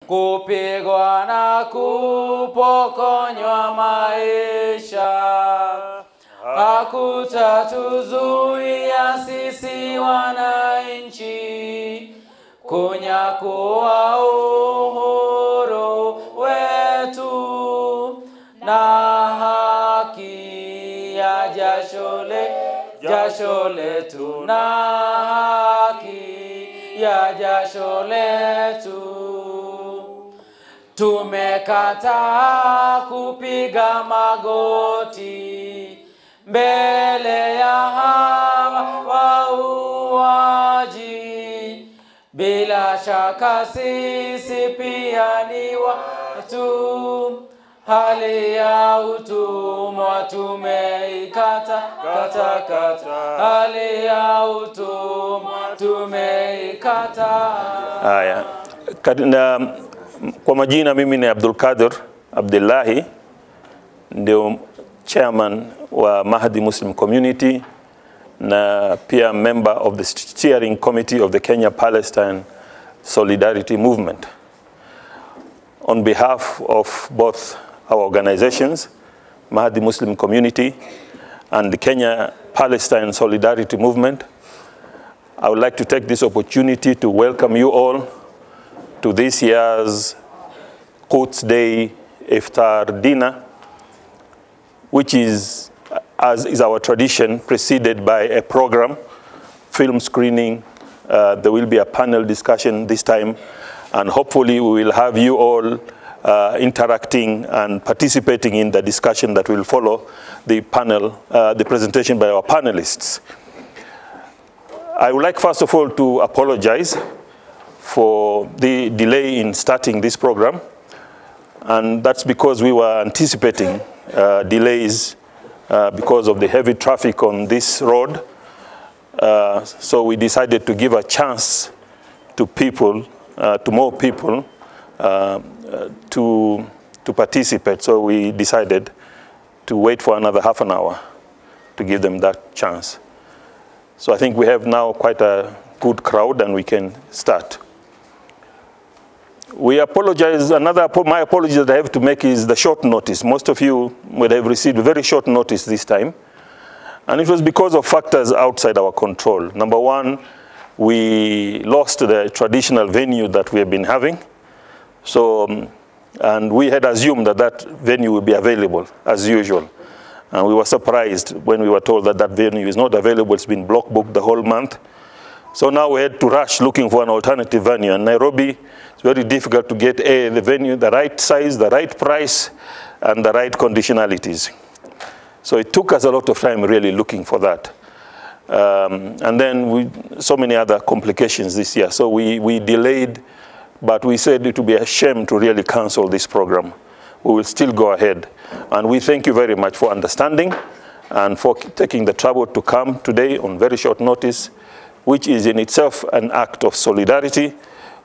kupigwa na kupokonywa maisha, hakutatuzuia sisi wananchi kunyakua uhuru wetu na haki ya jasho letu na haki ya jasho letu. Tumekataa kupiga magoti mbele ya hawa wauaji. Bila shaka sisi pia ni watu, hali ya utumwa tumeikata, hali ya utumwa tumeikata. Haya, kwa majina mimi ni Abdul Qadir Abdullahi, ndio chairman wa Mahdi Muslim Community na pia member of the steering committee of the Kenya Palestine Solidarity Movement. On behalf of both our organizations, Mahdi Muslim Community and the Kenya Palestine Solidarity Movement, I would like to take this opportunity to welcome you all to this year's Quds Day Iftar dinner, which is, as is our tradition, preceded by a program, film screening. There will be a panel discussion this time, and hopefully we will have you all interacting and participating in the discussion that will follow the panel, the presentation by our panelists. I would like first of all to apologize for the delay in starting this program, and that's because we were anticipating delays because of the heavy traffic on this road. So we decided to give a chance to people, to more people, to participate. So we decided to wait for another half an hour to give them that chance. So I think we have now quite a good crowd and we can start. We apologize. My apology that I have to make is the short notice. Most of you would have received very short notice this time. And it was because of factors outside our control. Number one, we lost the traditional venue that we have been having. So, and we had assumed that that venue would be available as usual. And we were surprised when we were told that that venue is not available. It's been block booked the whole month. So now we had to rush looking for an alternative venue. In Nairobi, it's very difficult to get the venue, the right size, the right price, and the right conditionalities. So it took us a lot of time really looking for that. And then so many other complications this year. So we delayed, but we said it would be a shame to really cancel this program. We will still go ahead. And we thank you very much for understanding and for taking the trouble to come today on very short notice, which is in itself an act of solidarity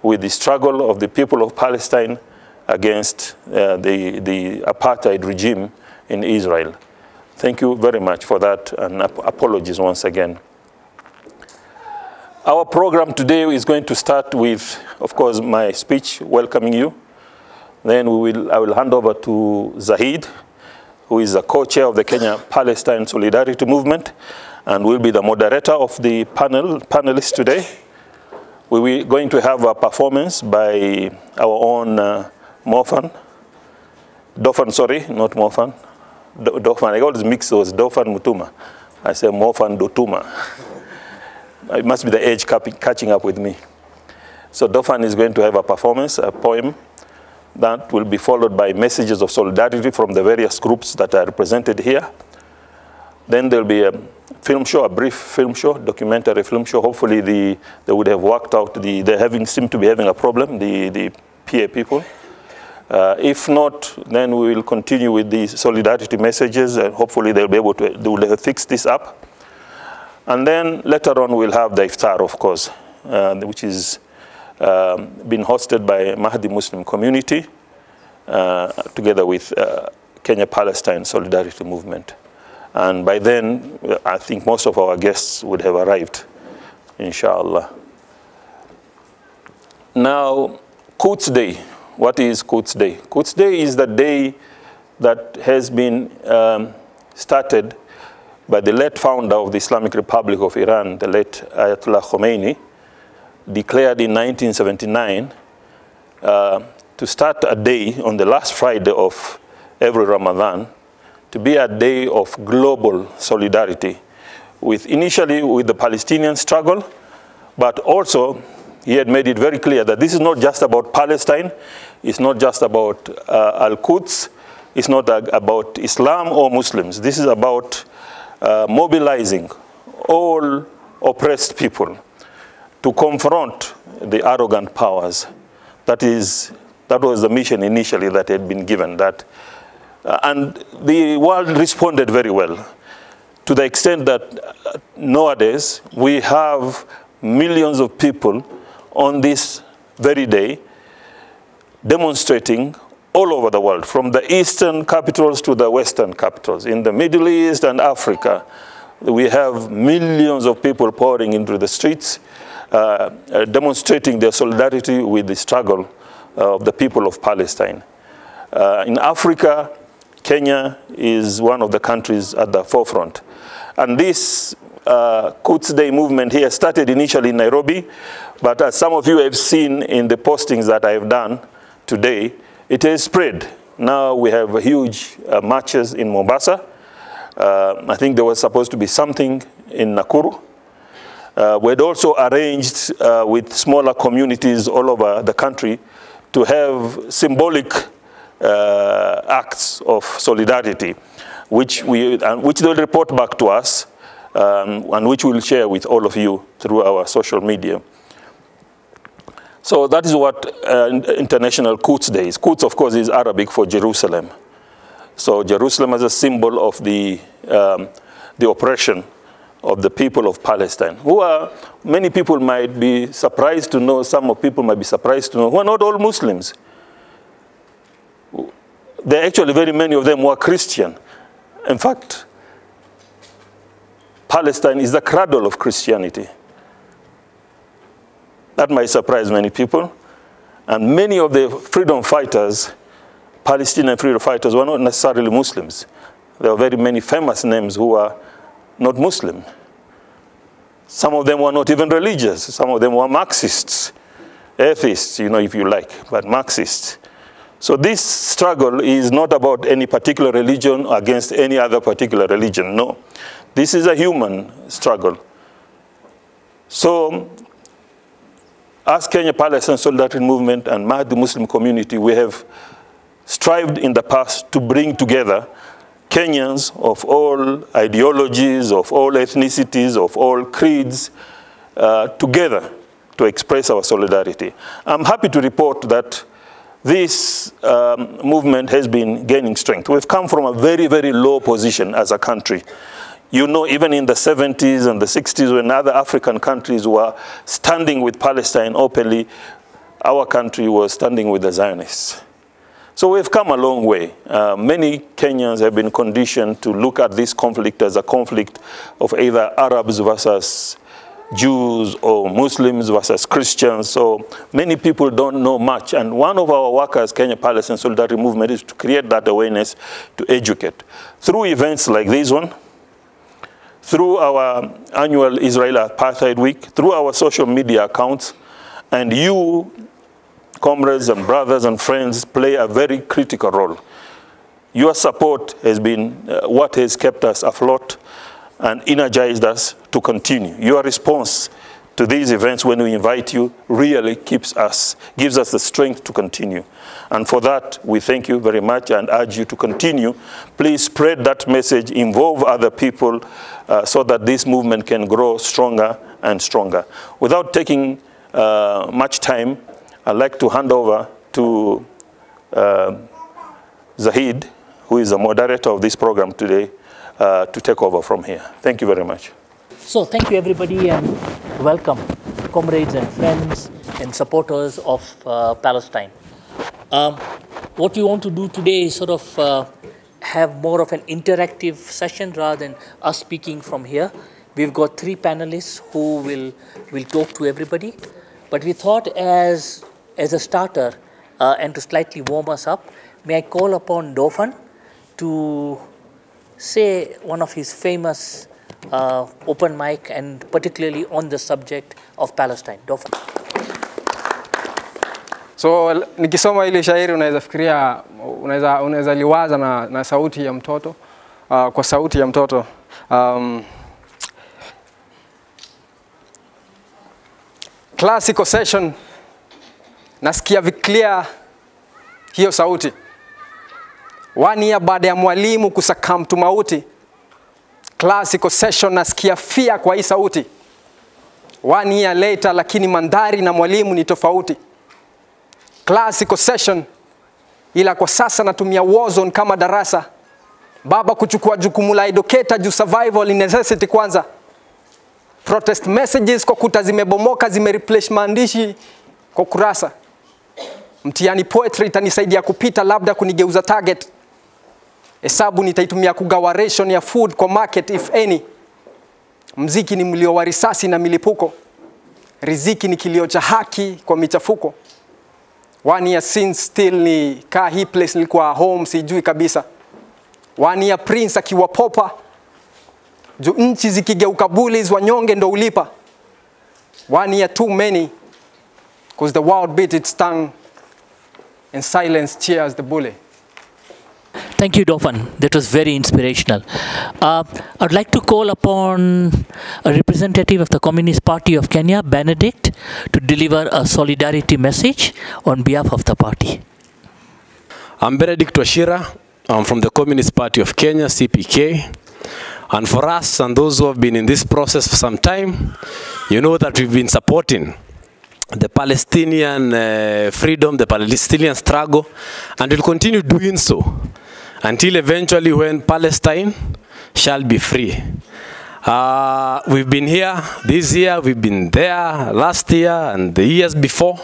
with the struggle of the people of Palestine against the apartheid regime in Israel. Thank you very much for that, and apologies once again. Our program today is going to start with, of course, my speech welcoming you. Then I will hand over to Zahid, who is the co-chair of the Kenya Palestine Solidarity Movement, and will be the moderator of the panelists today. We are going to have a performance by our own Dofan, sorry, not Mofan. Dofan, I always mix those, Dofan Mutuma. I say Mofan Dotuma. It must be the age catching up with me. So Dofan is going to have a performance, a poem, that will be followed by messages of solidarity from the various groups that are represented here. Then there will be a film show, a brief film show, documentary film show. Hopefully they would have worked out, they seem to be having a problem, the PA people. If not, then we will continue with the solidarity messages, and hopefully they will have fixed this up. And then later on we'll have the iftar, of course, which is been hosted by Mahdi Muslim Community together with Kenya Palestine Solidarity Movement. And by then, I think most of our guests would have arrived, inshallah. Now, Quds Day, what is Quds Day? Quds Day is the day that has been started by the late founder of the Islamic Republic of Iran, the late Ayatollah Khomeini, declared in 1979 to start a day on the last Friday of every Ramadan to be a day of global solidarity, initially with the Palestinian struggle, but also he had made it very clear that this is not just about Palestine, it's not just about Al-Quds, it's not about Islam or Muslims. This is about mobilizing all oppressed people to confront the arrogant powers. That was the mission initially that had been given. And the world responded very well, to the extent that nowadays we have millions of people on this very day demonstrating all over the world, from the eastern capitals to the western capitals. In the Middle East and Africa, we have millions of people pouring into the streets, demonstrating their solidarity with the struggle of the people of Palestine. In Africa, Kenya is one of the countries at the forefront. And this Quds Day movement here started initially in Nairobi, but as some of you have seen in the postings that I have done today, it has spread. Now we have huge marches in Mombasa. I think there was supposed to be something in Nakuru. We had also arranged with smaller communities all over the country to have symbolic acts of solidarity, which they'll report back to us, and which we'll share with all of you through our social media. So that is what International Quds Day is. Quds, of course, is Arabic for Jerusalem. So Jerusalem as a symbol of the oppression of the people of Palestine, many people might be surprised to know, some people might be surprised to know, who are not all Muslims. There are actually very many of them who are Christian. In fact, Palestine is the cradle of Christianity. That might surprise many people. And many of the freedom fighters, Palestinian freedom fighters, were not necessarily Muslims. There are very many famous names who are not Muslim. Some of them were not even religious. Some of them were Marxists, atheists, if you like, but Marxists. So this struggle is not about any particular religion against any other particular religion. No, this is a human struggle. So as Kenya Palestine Solidarity Movement and Mahdi Muslim community, we have strived in the past to bring together Kenyans of all ideologies, of all ethnicities, of all creeds, together to express our solidarity. I'm happy to report that this movement has been gaining strength. We've come from a very, very low position as a country. Even in the 70s and the 60s, when other African countries were standing with Palestine openly, our country was standing with the Zionists. So we've come a long way. Many Kenyans have been conditioned to look at this conflict as a conflict of either Arabs versus Jews or Muslims versus Christians. So many people don't know much. And one of our work as Kenya Palestine Solidarity Movement is to create that awareness, to educate. Through events like this one, through our annual Israel Apartheid Week, through our social media accounts, and you, comrades and brothers and friends, play a very critical role. Your support has been what has kept us afloat and energized us to continue. Your response to these events when we invite you really gives us the strength to continue. And for that, we thank you very much and urge you to continue. Please spread that message, involve other people so that this movement can grow stronger and stronger. Without taking much time, I'd like to hand over to Zahid, who is the moderator of this program today, to take over from here. Thank you very much. So thank you everybody and welcome comrades and friends and supporters of Palestine. What we want to do today is sort of have more of an interactive session rather than us speaking from here. We've got 3 panelists who will talk to everybody. But we thought as a starter, and to slightly warm us up, may I call upon Dofan to say one of his famous open mic, and particularly on the subject of Palestine. Dofan. So nikisoma ile shairi unaweza fikiria, unaweza liwaza na sauti ya mtoto, kwa sauti ya mtoto. Classical session, nasikia clear hiyo sauti. 1 year baada ya mwalimu kusakam tu mauti. Classical session, nasikia fear kwa hii sauti. 1 year later, lakini mandhari na mwalimu ni tofauti. Classical session, ila kwa sasa natumia Warzone kama darasa. Baba kuchukua jukumu la educator juu survival necessity kwanza. Protest messages kwa kuta zimebomoka, zimereplace maandishi kwa kurasa. Mtihani poetry itanisaidia kupita, labda kunigeuza target. Hesabu nitaitumia kugawa ration ya food kwa market if any. Mziki ni mlio wa risasi na milipuko. Riziki ni kilio cha haki kwa michafuko. 1 year since still ni kaa hii place nilikuwa home sijui kabisa. 1 year prince akiwa popa. Juu nchi zikigeuka bullies wanyonge ndo ulipa. 1 year too many, cause the world beat its tongue and silence cheers the bully. Thank you, Dofan. That was very inspirational. I'd like to call upon a representative of the Communist Party of Kenya, Benedict, to deliver a solidarity message on behalf of the party. I'm Benedict Washira. I'm from the Communist Party of Kenya, CPK. And for us and those who have been in this process for some time, you know that we've been supporting the Palestinian freedom, the Palestinian struggle, and we'll continue doing so until eventually when Palestine shall be free. We've been here this year, we've been there last year and the years before.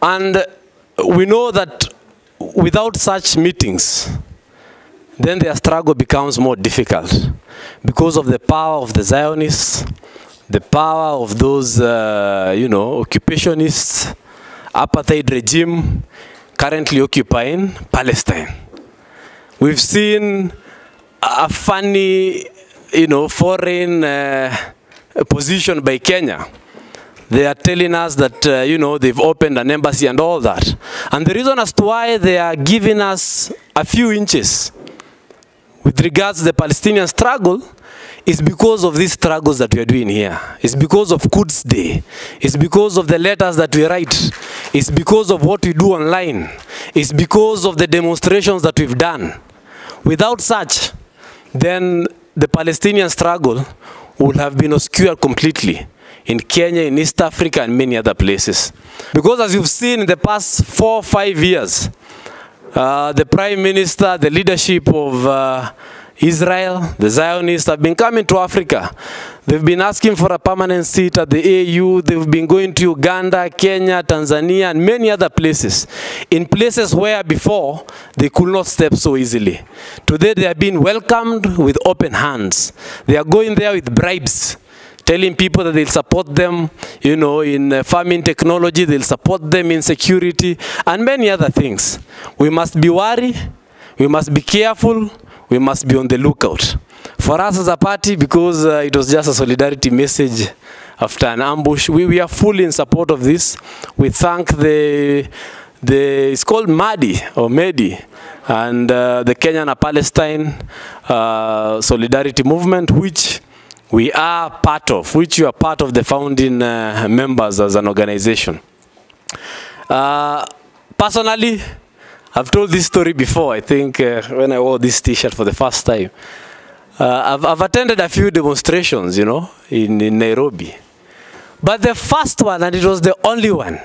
And we know that without such meetings, then their struggle becomes more difficult because of the power of the Zionists, the power of those, occupationists, apartheid regime currently occupying Palestine. We've seen a funny, foreign position by Kenya. They are telling us that, they've opened an embassy and all that. And the reason as to why they are giving us a few inches with regards to the Palestinian struggle is because of these struggles that we are doing here. It's because of Quds Day. It's because of the letters that we write. It's because of what we do online. It's because of the demonstrations that we've done. Without such, then the Palestinian struggle would have been obscured completely in Kenya, in East Africa, and many other places. Because as you've seen in the past 4 or 5 years, the Prime Minister, the leadership of Israel, the Zionists have been coming to Africa. They've been asking for a permanent seat at the AU. They've been going to Uganda, Kenya, Tanzania, and many other places. In places where before they could not step so easily. Today they are being welcomed with open hands. They are going there with bribes, telling people that they'll support them, in farming technology, they'll support them in security, and many other things. We must be worried, we must be careful, we must be on the lookout. For us as a party, because it was just a solidarity message after an ambush, we are fully in support of this. We thank it's called MADI, or MEDI, and the Kenyan and Palestine Solidarity Movement, which we are part of, which you are part of the founding members as an organization. Personally, I've told this story before, I think, when I wore this t-shirt for the first time. I've attended a few demonstrations, in Nairobi. But the first one, and it was the only one,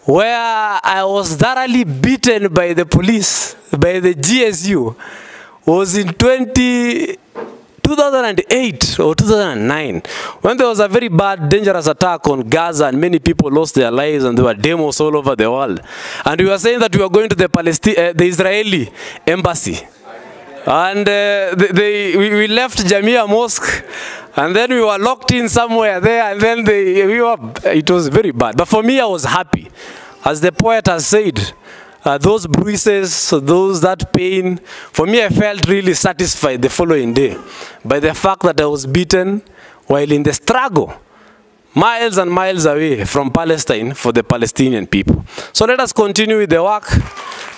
where I was thoroughly beaten by the police, by the GSU, was in 2008 or 2009, when there was a very bad, dangerous attack on Gaza and many people lost their lives and there were demos all over the world. And we were saying that we were going to the Israeli embassy. And we left Jamia Mosque, and then we were locked in somewhere there, and then it was very bad. But for me, I was happy. As the poet has said, those bruises, those that pain, for me I felt really satisfied the following day by the fact that I was beaten while in the struggle, miles and miles away from Palestine for the Palestinian people. So let us continue with the work.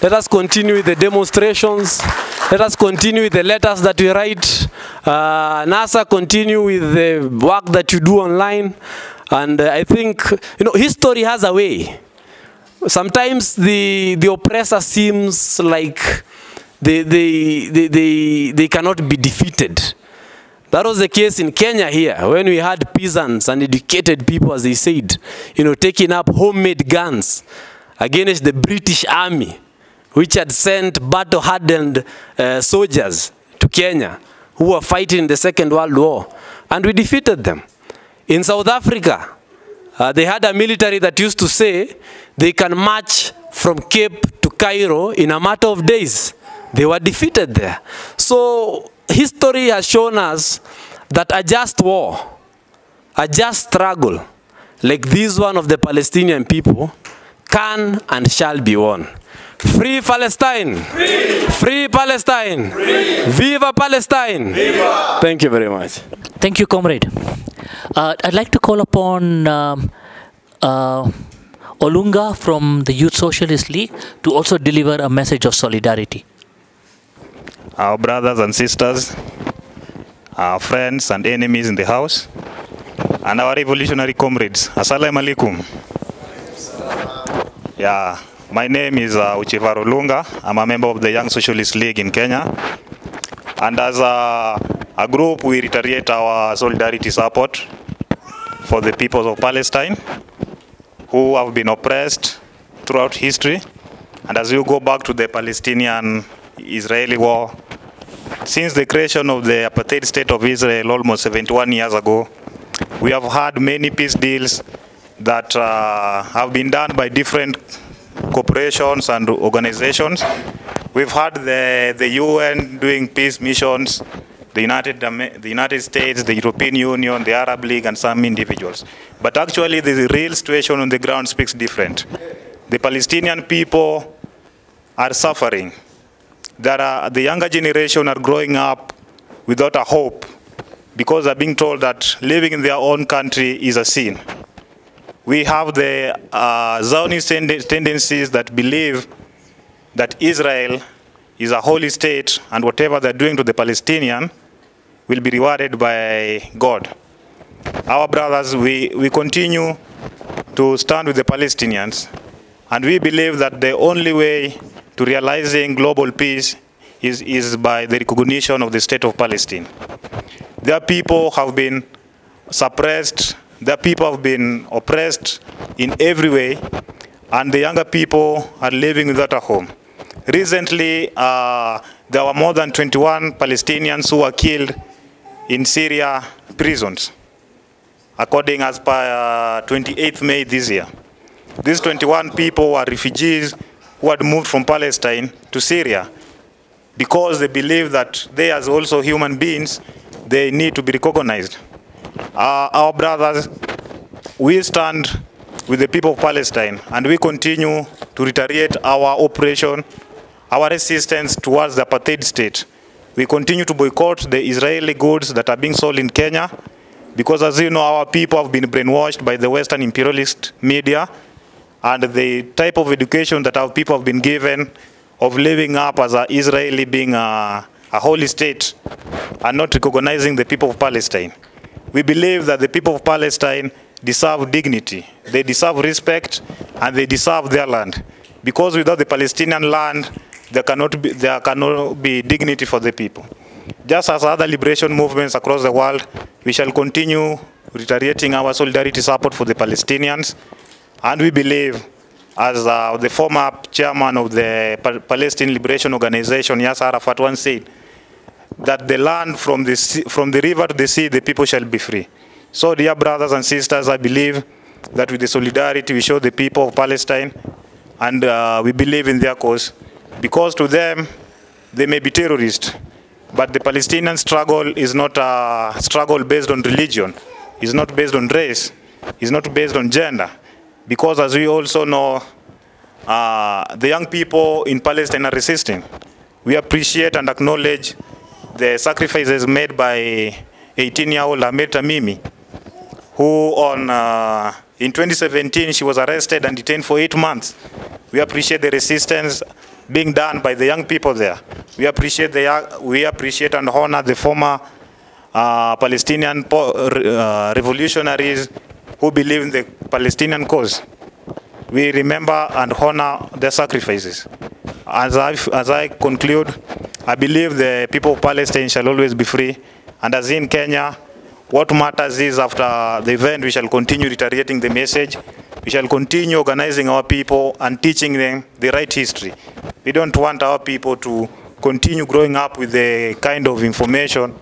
Let us continue with the demonstrations. Let us continue with the letters that we write. NASA, continue with the work that you do online. And I think, history has a way. Sometimes the oppressor seems like they cannot be defeated. That was the case in Kenya here, when we had peasants and educated people, as they said, taking up homemade guns against the British Army, which had sent battle-hardened soldiers to Kenya who were fighting in the Second World War. And we defeated them. In South Africa, they had a military that used to say they can march from Cape to Cairo in a matter of days. They were defeated there. So history has shown us that a just war, a just struggle, like this one of the Palestinian people, can and shall be won. Free Palestine! Free! Free Palestine! Free! Viva Palestine! Viva! Thank you very much. Thank you, comrade. I'd like to call upon Olunga from the Youth Socialist League to also deliver a message of solidarity. Our brothers and sisters, our friends and enemies in the house, and our revolutionary comrades. Assalamu alaikum. Yeah, my name is Uchivaro Olunga. I'm a member of the Young Socialist League in Kenya. And as a group, we reiterate our solidarity support for the peoples of Palestine who have been oppressed throughout history. And as you go back to the Palestinian-Israeli war, since the creation of the apartheid state of Israel almost 71 years ago, we have had many peace deals that have been done by different corporations and organizations. We've had the UN doing peace missions, the United States, the European Union, the Arab League, and some individuals. But actually, the real situation on the ground speaks different. The Palestinian people are suffering. The younger generation are growing up without a hope because they're being told that living in their own country is a sin. We have the Zionist tendencies that believe that Israel is a holy state and whatever they're doing to the Palestinian will be rewarded by God. Our brothers, we continue to stand with the Palestinians, and we believe that the only way to realizing global peace is by the recognition of the state of Palestine. Their people have been suppressed, their people have been oppressed in every way, and the younger people are living without a home. Recently, there were more than 21 Palestinians who were killed in Syria prisons, according as per 28th May this year. These 21 people were refugees who had moved from Palestine to Syria because they believe that they, as also human beings, they need to be recognized. Our brothers, we stand with the people of Palestine, and we continue to reiterate our operation, our resistance towards the apartheid state. We continue to boycott the Israeli goods that are being sold in Kenya because, as you know, our people have been brainwashed by the Western imperialist media, and the type of education that our people have been given of living up as an Israeli being a holy state and not recognizing the people of Palestine. We believe that the people of Palestine deserve dignity, they deserve respect, and they deserve their land. Because without the Palestinian land, there cannot be dignity for the people. Just as other liberation movements across the world, we shall continue reiterating our solidarity support for the Palestinians. And we believe, as the former chairman of the Palestine Liberation Organization, Yasser Arafat, once said, that the land from the river to the sea, the people shall be free. So, dear brothers and sisters, I believe that with the solidarity we show the people of Palestine, and we believe in their cause, because to them, they may be terrorists, but the Palestinian struggle is not a struggle based on religion, it's not based on race, it's not based on gender, because as we also know, the young people in Palestine are resisting. We appreciate and acknowledge the sacrifices made by 18-year-old Ahmed Tamimi, who in 2017, she was arrested and detained for 8 months. We appreciate the resistance being done by the young people there. We appreciate and honor the former Palestinian revolutionaries who believe in the Palestinian cause. We remember and honor their sacrifices. As I conclude, I believe the people of Palestine shall always be free. And as in Kenya, what matters is after the event, we shall continue reiterating the message. We shall continue organizing our people and teaching them the right history. We don't want our people to continue growing up with the kind of information,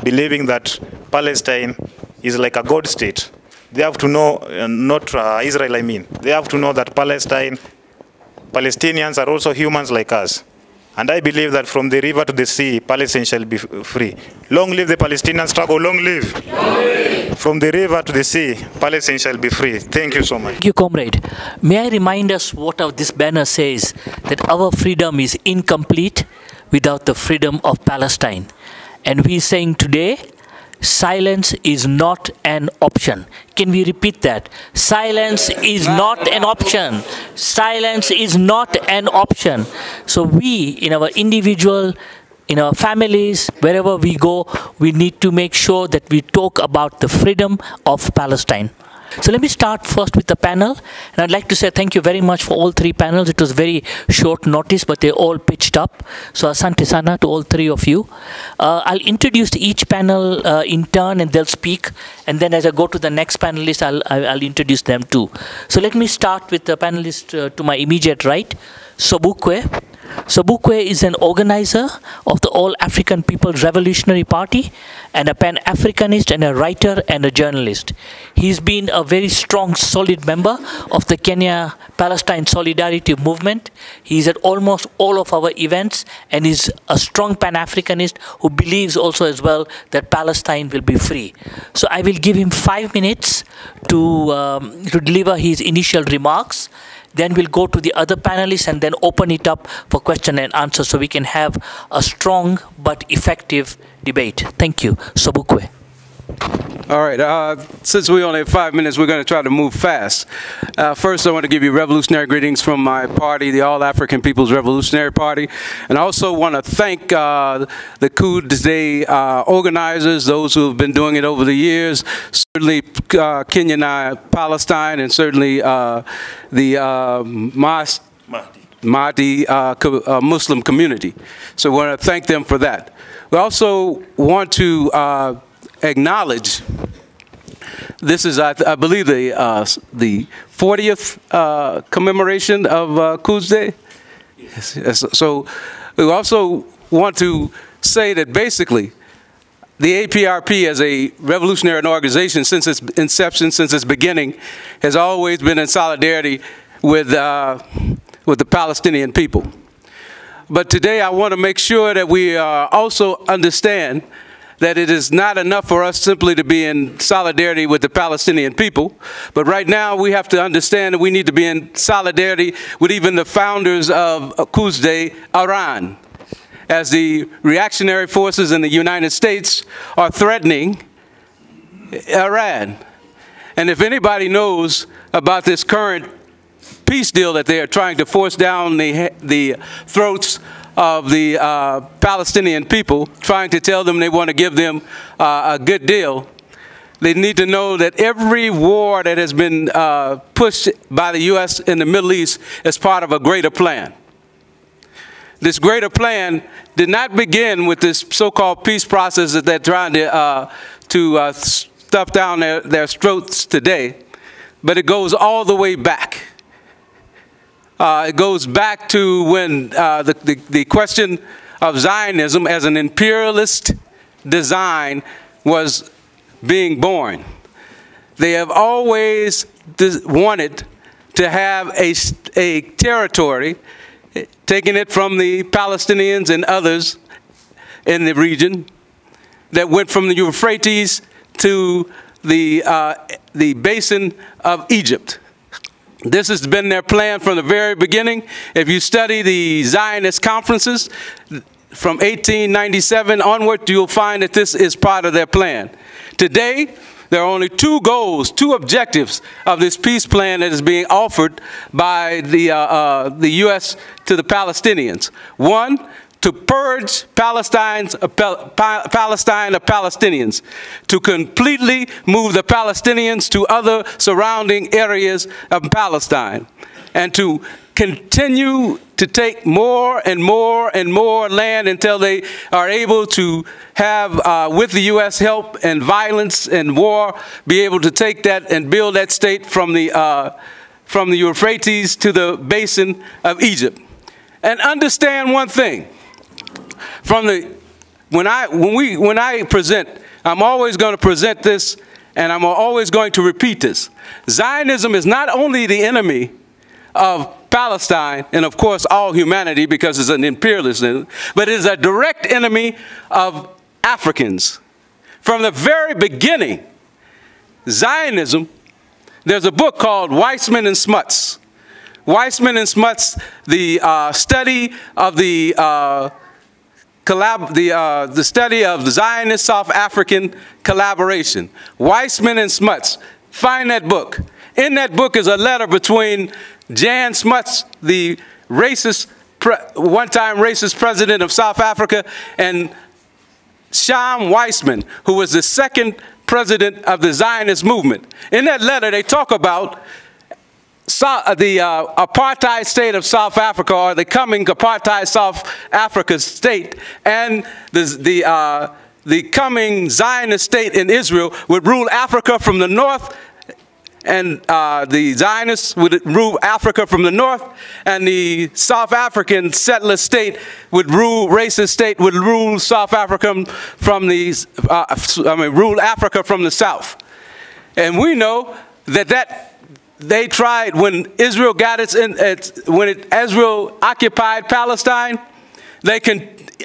believing that Palestine is like a God state. They have to know, not Israel, I mean. They have to know that Palestinians are also humans like us. And I believe that from the river to the sea, Palestine shall be free. Long live the Palestinian struggle, long live. Long live. From the river to the sea, Palestine shall be free. Thank you so much. Thank you, comrade. May I remind us what this banner says, that our freedom is incomplete without the freedom of Palestine. And we are saying today, silence is not an option. Can we repeat that? Silence is not an option. Silence is not an option. So we, in our individual, in our families, wherever we go, we need to make sure that we talk about the freedom of Palestine. So let me start first with the panel, and I'd like to say thank you very much for all three panels. It was very short notice, but they all pitched up. So asante sana to all three of you. I'll introduce each panel in turn, and they'll speak. And then as I go to the next panelist, I'll introduce them too. So let me start with the panelist to my immediate right, Sobukwe. Sobukwe is an organizer of the All African People's Revolutionary Party and a Pan-Africanist and a writer and a journalist. He's been a very strong, solid member of the Kenya-Palestine Solidarity Movement. He's at almost all of our events and is a strong Pan-Africanist who believes also as well that Palestine will be free. So I will give him 5 minutes to deliver his initial remarks. Then we'll go to the other panelists and then open it up for question and answer so we can have a strong but effective debate. Thank you. Sobukwe. All right. Since we only have 5 minutes, we're going to try to move fast. First, I want to give you revolutionary greetings from my party, the All African People's Revolutionary Party. And I also want to thank the Quds Day organizers, those who have been doing it over the years, certainly Kenya Palestine, and certainly the Mahdi Muslim community. So I want to thank them for that. We also want to acknowledge this is, I believe, the 40th commemoration of Quds Day. Yes. So we also want to say that basically the APRP as a revolutionary organization since its inception, since its beginning, has always been in solidarity with the Palestinian people. But today I want to make sure that we also understand that it is not enough for us simply to be in solidarity with the Palestinian people, but right now we have to understand that we need to be in solidarity with even the founders of Quds Day, Iran, as the reactionary forces in the United States are threatening Iran. And if anybody knows about this current peace deal that they are trying to force down the throats of the Palestinian people, trying to tell them they want to give them a good deal, they need to know that every war that has been pushed by the U.S. in the Middle East is part of a greater plan. This greater plan did not begin with this so-called peace process that they're trying to stuff down their throats today, but it goes all the way back. It goes back to when the question of Zionism as an imperialist design was being born. They have always wanted to have a territory, taking it from the Palestinians and others in the region, that went from the Euphrates to the basin of Egypt. This has been their plan from the very beginning. If you study the Zionist conferences from 1897 onward, you'll find that this is part of their plan. Today, there are only two goals, two objectives of this peace plan that is being offered by the U.S. to the Palestinians. One, to purge Palestine of Palestinians, to completely move the Palestinians to other surrounding areas of Palestine, and to continue to take more and more and more land until they are able to have, with the U.S. help and violence and war, be able to take that and build that state from the Euphrates to the basin of Egypt. And understand one thing. When I present, I'm always going to present this, and I'm always going to repeat this. Zionism is not only the enemy of Palestine, and of course all humanity because it's an imperialism, but it is a direct enemy of Africans. From the very beginning, Zionism, there's a book called Weissman and Smuts. Weissman and Smuts, the study of the study of the Zionist South African collaboration. Weissman and Smuts, find that book. In that book is a letter between Jan Smuts, the racist, one-time racist president of South Africa, and Sham Weissman, who was the second president of the Zionist movement. In that letter, they talk about the apartheid state of South Africa, or the coming apartheid South Africa state, and the coming Zionist state in Israel would rule Africa from the north, and the Zionists would rule Africa from the north, and the South African settler state would rule, racist state would rule South Africa from the, rule Africa from the south. And we know that they tried when Israel got Israel occupied Palestine,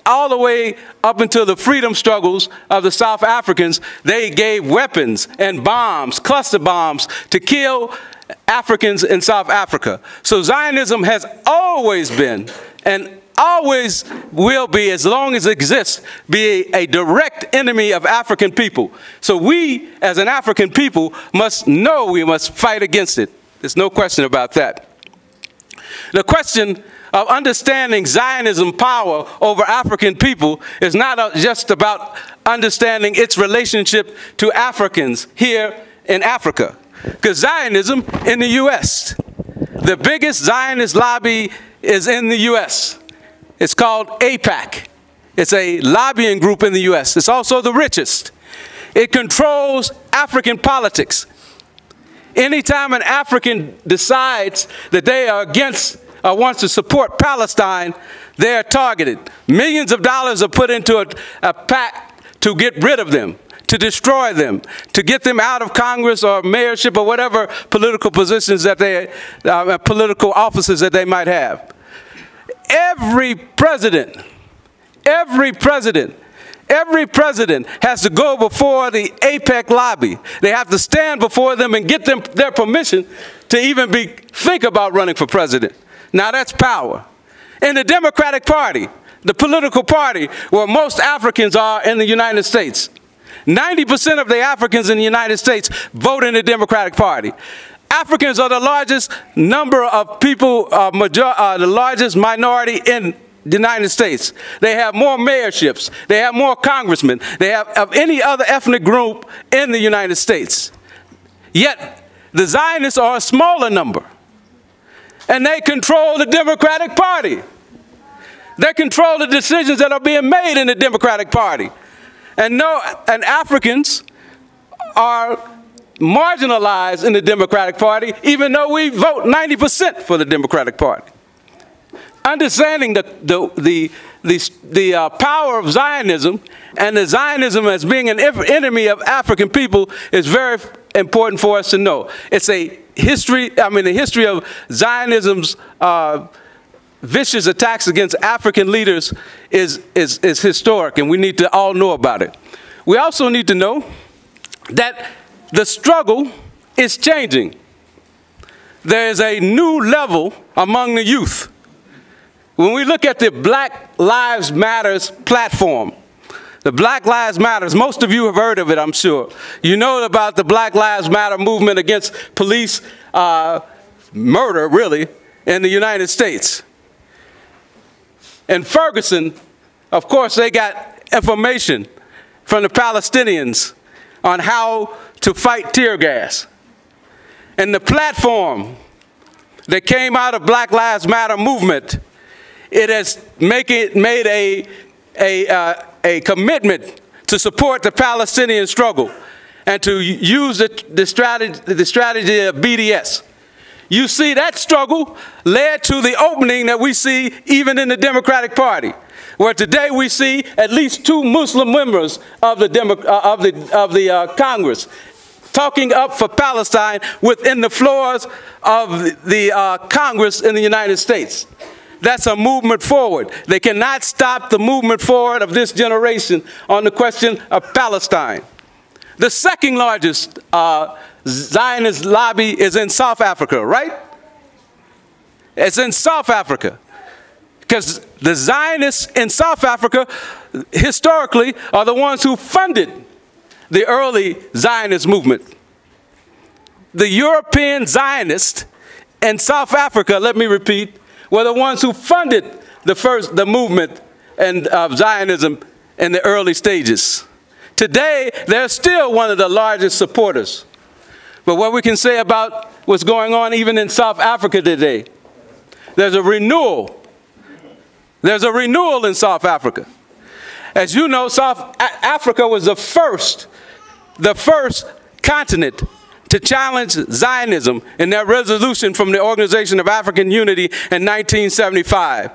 all the way up until the freedom struggles of the South Africans, they gave weapons and bombs, cluster bombs, to kill Africans in South Africa. So Zionism has always been, and always will be, as long as it exists, be a direct enemy of African people. So we, as an African people, must know we must fight against it. There's no question about that. The question of understanding Zionism power over African people is not just about understanding its relationship to Africans here in Africa. Because Zionism in the U.S., the biggest Zionist lobby is in the U.S. It's called AIPAC. It's a lobbying group in the U.S. It's also the richest. It controls African politics. Anytime an African decides that they are against or wants to support Palestine, they are targeted. Millions of dollars are put into a pact to get rid of them, to destroy them, to get them out of Congress or mayorship or whatever political positions that they, political offices that they might have. Every president has to go before the AIPAC lobby. They have to stand before them and get their permission to even think about running for president. Now that's power. In the Democratic Party, the political party where most Africans are in the United States, 90% of the Africans in the United States vote in the Democratic Party. Africans are the largest number of people, the largest minority in the United States. They have more mayorships. They have more congressmen. They have of any other ethnic group in the United States. Yet the Zionists are a smaller number. And they control the Democratic Party. They control the decisions that are being made in the Democratic Party. And Africans are marginalized in the Democratic Party, even though we vote 90% for the Democratic Party. Understanding the power of Zionism and the Zionism as being an enemy of African people is very important for us to know. It's a history, the history of Zionism's vicious attacks against African leaders is historic, and we need to all know about it. We also need to know that the struggle is changing. there is a new level among the youth. When we look at the Black Lives Matters platform, the Black Lives Matters, most of you have heard of it, I'm sure. You know about the Black Lives Matter movement against police murder, really, in the United States. In Ferguson, of course, they got information from the Palestinians on how to fight tear gas. And the platform that came out of Black Lives Matter movement, it has made a commitment to support the Palestinian struggle and to use the strategy of BDS. You see, that struggle led to the opening that we see even in the Democratic Party, where today we see at least 2 Muslim members of the Congress talking up for Palestine within the floors of the Congress in the United States. That's a movement forward. They cannot stop the movement forward of this generation on the question of Palestine. The second largest Zionist lobby is in South Africa, right? It's in South Africa. Because the Zionists in South Africa, historically, are the ones who funded the early Zionist movement. The European Zionists in South Africa, let me repeat, were the ones who funded the movement of Zionism in the early stages. Today, they're still one of the largest supporters. But what we can say about what's going on even in South Africa today, there's a renewal. There's a renewal in South Africa. As you know, South Africa was the first continent to challenge Zionism in their resolution from the Organization of African Unity in 1975.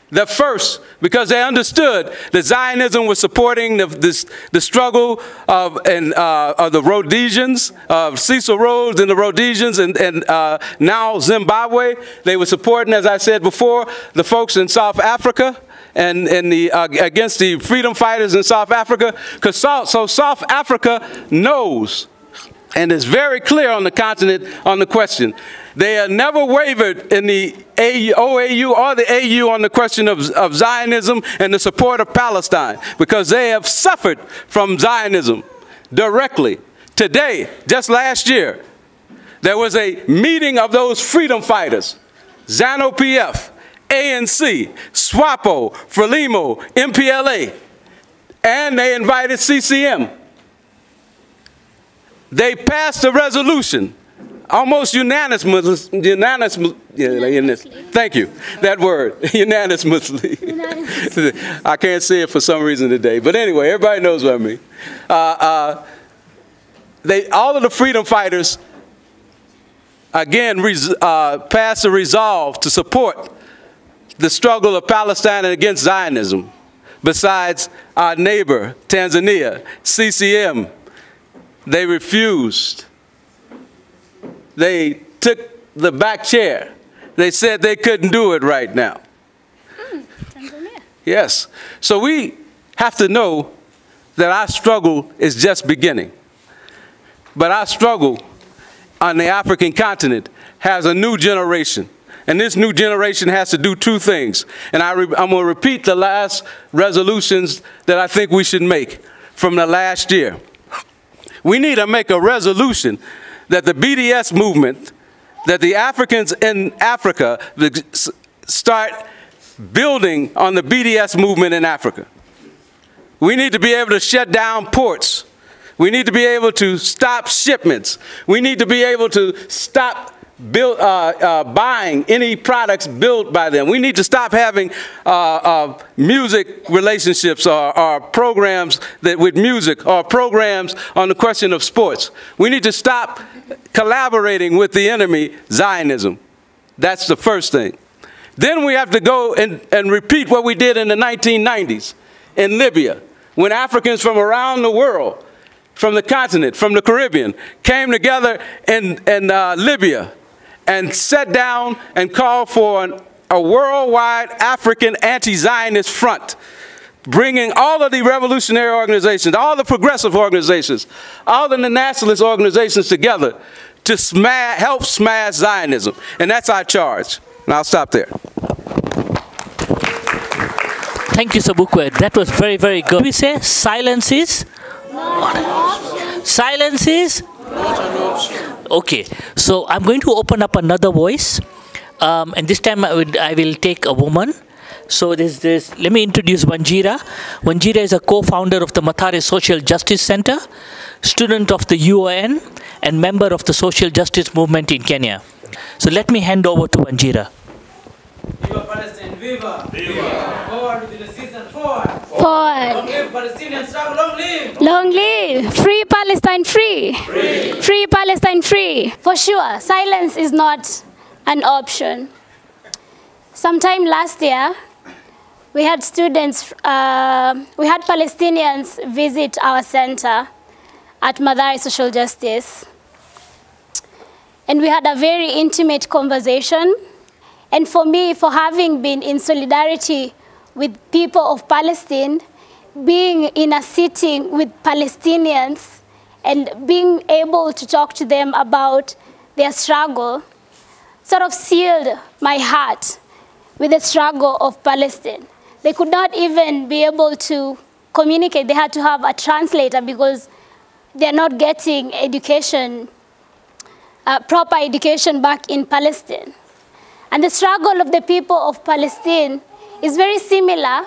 The first, because they understood that Zionism was supporting the struggle of the Rhodesians, of Cecil Rhodes and the Rhodesians, and now Zimbabwe. They were supporting, as I said before, the folks in South Africa and against the freedom fighters in South Africa. So South Africa knows and is very clear on the continent on the question. They have never wavered in the OAU or the AU on the question of Zionism and the support of Palestine, because they have suffered from Zionism directly. Today, just last year, there was a meeting of those freedom fighters, ZANU-PF, ANC, SWAPO, FRELIMO, MPLA, and they invited CCM. They passed a resolution, almost unanimously, thank you, that word, unanimously. I can't say it for some reason today, but anyway, everybody knows what I mean. All of the freedom fighters, again, passed a resolve to support the struggle of Palestine against Zionism. Besides our neighbor, Tanzania, CCM, they refused. They took the back chair. They said they couldn't do it right now. Tanzania. Yes. So we have to know that our struggle is just beginning. But our struggle on the African continent has a new generation. And this new generation has to do 2 things. And I'm going to repeat the last resolutions that I think we should make from the last year. We need to make a resolution that the BDS movement, that the Africans in Africa start building on the BDS movement in Africa. We need to be able to shut down ports. We need to be able to stop shipments. We need to be able to stop buying any products built by them. We need to stop having music relationships or programs with music or programs on the question of sports. We need to stop collaborating with the enemy, Zionism. That's the first thing. Then we have to go and repeat what we did in the 1990s in Libya, when Africans from around the world, from the continent, from the Caribbean, came together in Libya and sat down and called for a worldwide African anti-Zionist front, bringing all of the revolutionary organizations, all the progressive organizations, all of the nationalist organizations together to help smash Zionism. And that's our charge. And I'll stop there. Thank you, Sobukwe. That was very, very good. We say silence is not an option. Silence is not an option. Okay, so I'm going to open up another voice, and this time I will take a woman. So let me introduce Wanjira. Wanjira is a co-founder of the Mathare Social Justice Center, student of the UON, and member of the social justice movement in Kenya. So let me hand over to Wanjira. Viva Palestine, viva! Viva! Forward with the resistance, forward! Forward! Long live Palestinian struggle, long live! Long live! Free Palestine, free! Free! Free Palestine, free! For sure, silence is not an option. Sometime last year, we had students, we had Palestinians visit our center at Mathare Social Justice. And we had a very intimate conversation. And for me, for having been in solidarity with people of Palestine, being in a sitting with Palestinians and being able to talk to them about their struggle sort of sealed my heart with the struggle of Palestine. They could not even be able to communicate. They had to have a translator because they're not getting education, proper education back in Palestine. And the struggle of the people of Palestine is very similar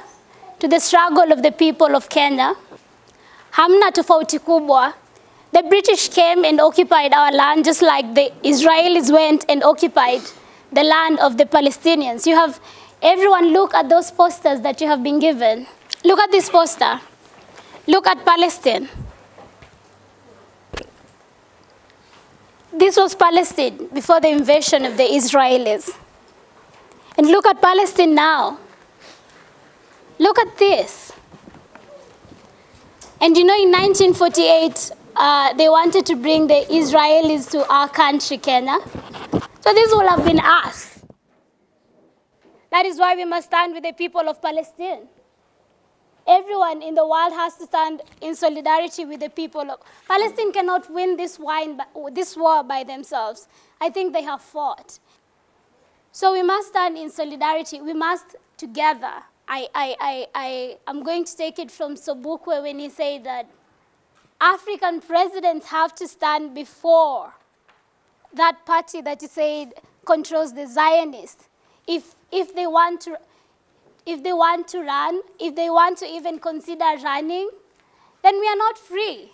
to the struggle of the people of Kenya. Hamna tofauti kubwa. The British came and occupied our land just like the Israelis went and occupied the land of the Palestinians. You have everyone look at those posters that you have been given. Look at this poster. Look at Palestine. This was Palestine before the invasion of the Israelis. And look at Palestine now. Look at this. And you know, in 1948, they wanted to bring the Israelis to our country, Kenya. So this will have been us. That is why we must stand with the people of Palestine. Everyone in the world has to stand in solidarity with the people of Palestine. Cannot win this war by themselves. I think they have fought. So we must stand in solidarity. We must together. I'm going to take it from Sobukwe when he said that African presidents have to stand before that party that he said controls the Zionists. If they want to run, if they want to even consider running, then we are not free.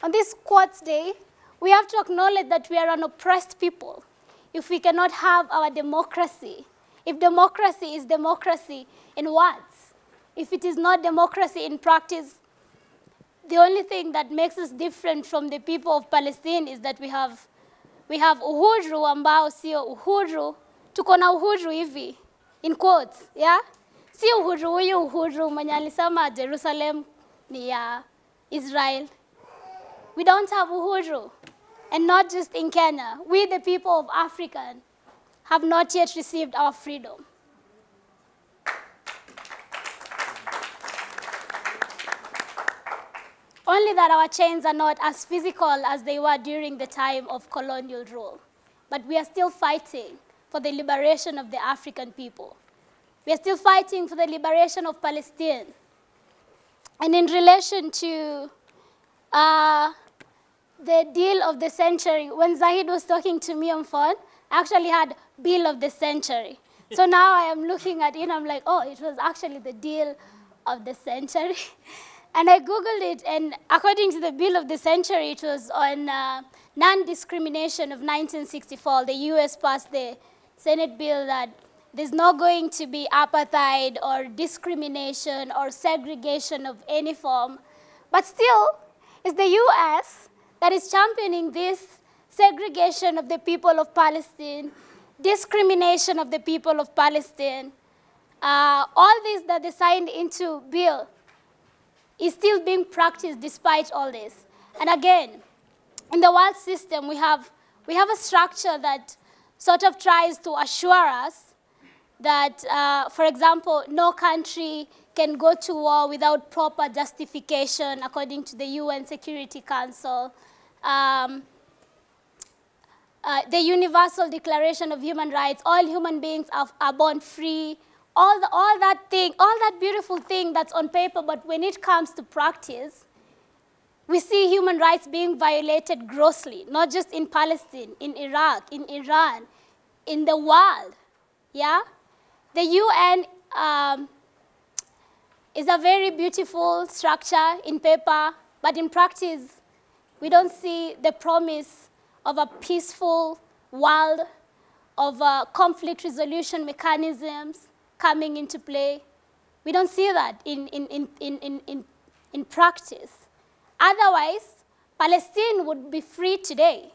On this Quds Day, we have to acknowledge that we are an oppressed people. If we cannot have our democracy, if democracy is democracy in words, if it is not democracy in practice, the only thing that makes us different from the people of Palestine is that we have uhuru ambao sio uhuru, tuko na uhuru hivi, in quotes, yeah? Si uhuru huyu uhuru mwenye alisema Jerusalem ni ya Israel. We don't have uhuru. And not just in Kenya. We, the people of Africa, have not yet received our freedom. Only that our chains are not as physical as they were during the time of colonial rule. But we are still fighting for the liberation of the African people. We are still fighting for the liberation of Palestine. And in relation to the deal of the century, when Zahid was talking to me on phone, I actually had bill of the century. So now I am looking at it and I'm like, oh, it was actually the deal of the century. And I Googled it, and according to the bill of the century, it was on non-discrimination of 1964. The US passed the Senate bill that there's not going to be apartheid or discrimination or segregation of any form. But still, it's the US that is championing this segregation of the people of Palestine, discrimination of the people of Palestine. All this that they signed into bill is still being practiced despite all this. And again, in the world system, we have a structure that sort of tries to assure us that, for example, no country can go to war without proper justification according to the UN Security Council. the Universal Declaration of Human Rights, all human beings are born free, all that beautiful thing that's on paper, but when it comes to practice, we see human rights being violated grossly, not just in Palestine, in Iraq, in Iran, in the world, yeah? The UN is a very beautiful structure in paper, but in practice, we don't see the promise of a peaceful world, of conflict resolution mechanisms coming into play. We don't see that in practice. Otherwise, Palestine would be free today.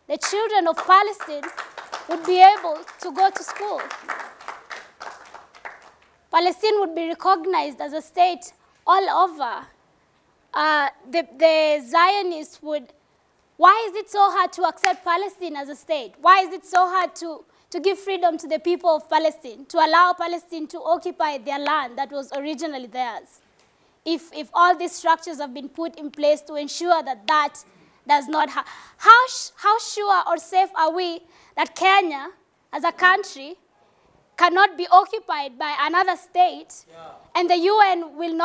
The children of Palestine would be able to go to school. Palestine would be recognized as a state all over. The Zionists would, why is it so hard to accept Palestine as a state? Why is it so hard to give freedom to the people of Palestine, to allow Palestine to occupy their land that was originally theirs? If all these structures have been put in place to ensure that that does not happen, how sure or safe are we that Kenya, as a country, cannot be occupied by another state, and the UN will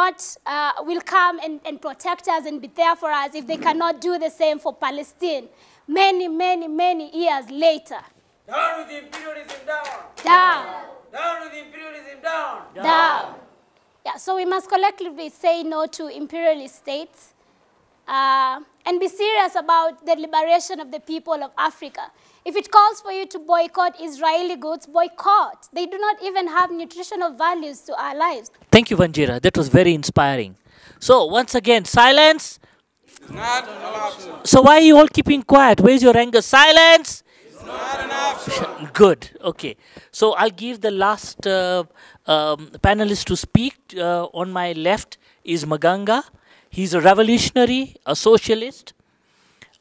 come and protect us and be there for us if they cannot do the same for Palestine many, many, many years later? Down with imperialism, down. Down. Down with imperialism, down. Down. Yeah, so we must collectively say no to imperialist states and be serious about the liberation of the people of Africa. If it calls for you to boycott Israeli goods, boycott. They do not even have nutritional values to our lives. Thank you, Vanjira. That was very inspiring. So, once again, silence. It's not an option. So why are you all keeping quiet? Where's your anger? Silence. It's not an option. Good. Okay. So I'll give the last panelist to speak. On my left is Maganga. He's a revolutionary, a socialist,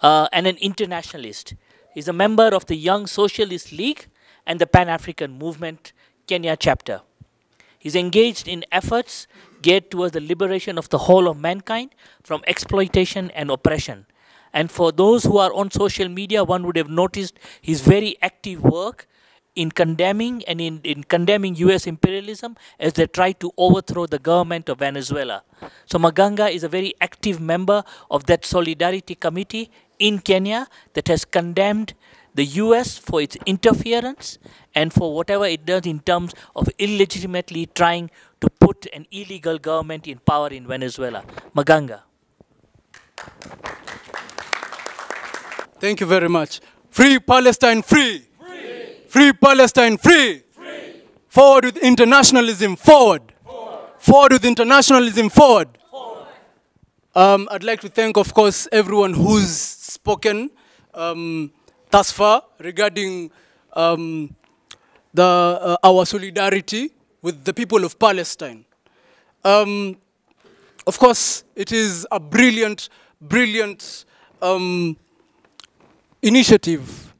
and an internationalist. He's a member of the Young Socialist League and the Pan-African Movement Kenya chapter. He's engaged in efforts geared towards the liberation of the whole of mankind from exploitation and oppression. And for those who are on social media, one would have noticed his very active work in condemning and in condemning US imperialism as they try to overthrow the government of Venezuela. So Maganga is a very active member of that Solidarity Committee in Kenya that has condemned the US for its interference and for whatever it does in terms of illegitimately trying to put an illegal government in power in Venezuela. Maganga. Thank you very much. Free Palestine, free! Free Palestine, free! Forward with internationalism, forward! Forward with internationalism, forward! I'd like to thank, of course, everyone who's spoken thus far regarding our solidarity with the people of Palestine. Of course, it is a brilliant, brilliant initiative,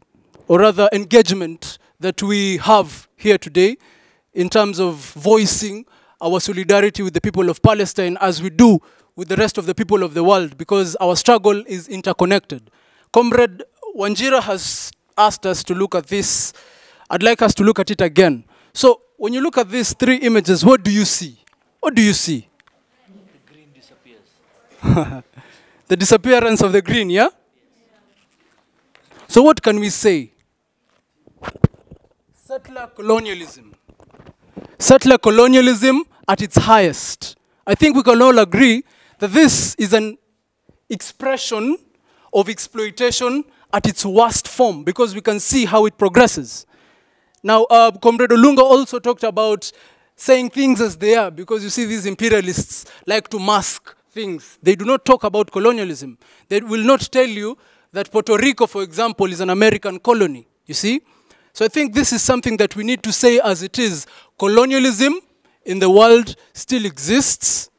or rather engagement, that we have here today in terms of voicing our solidarity with the people of Palestine as we do with the rest of the people of the world, because our struggle is interconnected. Comrade Wanjira has asked us to look at this. I'd like us to look at it again. So when you look at these three images, what do you see? What do you see? The green disappears. The disappearance of the green, yeah? So what can we say? Settler colonialism. Settler colonialism at its highest. I think we can all agree that this is an expression of exploitation at its worst form, because we can see how it progresses. Now, Comrade Olunga also talked about saying things as they are, because you see these imperialists like to mask things. They do not talk about colonialism. They will not tell you that Puerto Rico, for example, is an American colony, you see? So I think this is something that we need to say as it is. Colonialism in the world still exists,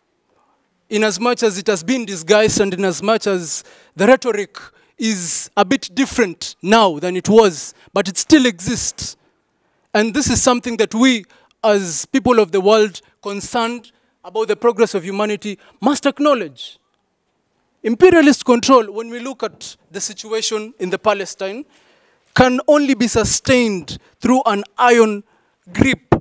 in as much as it has been disguised and in as much as the rhetoric is a bit different now than it was, but it still exists. And this is something that we, as people of the world concerned about the progress of humanity, must acknowledge. Imperialist control, when we look at the situation in the Palestine, can only be sustained through an iron grip.